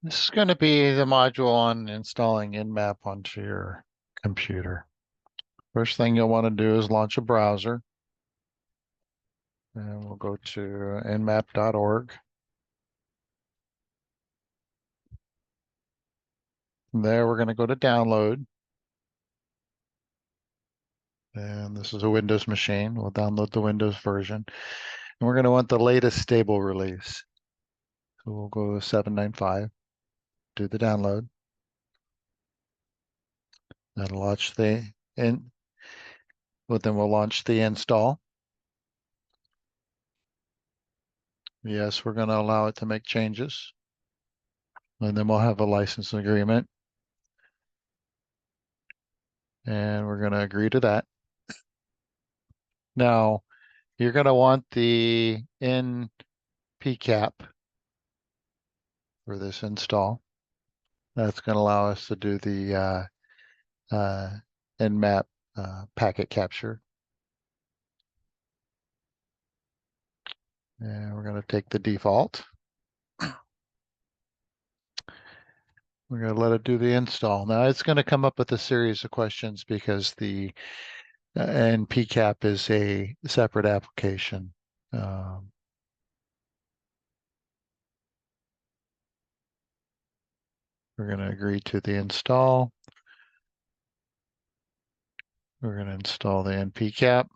This is going to be the module on installing NMAP onto your computer. First thing you'll want to do is launch a browser. And we'll go to nmap.org. From there, we're going to go to download. And this is a Windows machine. We'll download the Windows version. And we're going to want the latest stable release. So we'll go to 795, do the download. That'll launch the in. Well, then we'll launch the install. Yes, we're going to allow it to make changes. And then we'll have a license agreement. And we're going to agree to that. Now, you're going to want the NPCAP for this install. That's going to allow us to do the NMAP packet capture. And we're going to take the default. We're going to let it do the install. Now it's going to come up with a series of questions because the NPCAP is a separate application. We're going to agree to the install. We're going to install the NPCAP.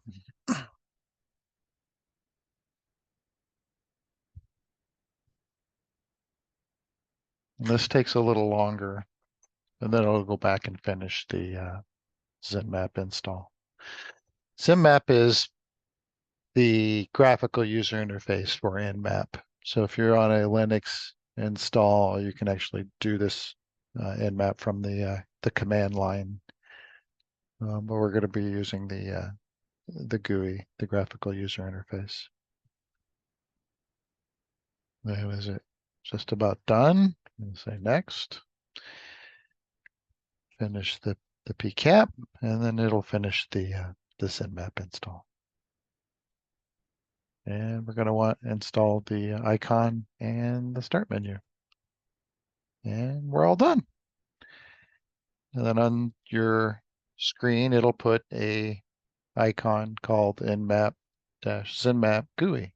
And this takes a little longer, and then it'll go back and finish the ZenMap install. ZenMap is the graphical user interface for NMAP. So if you're on a Linux install, you can actually do this NMAP from the command line. But we're going to be using the GUI, the graphical user interface. That was it. Just about done. And say next. Finish the PCAP, and then it'll finish the ZenMap install. And we're going to want to install the icon and the start menu. And we're all done. And then on your screen, it'll put a icon called NMAP-ZenMap GUI.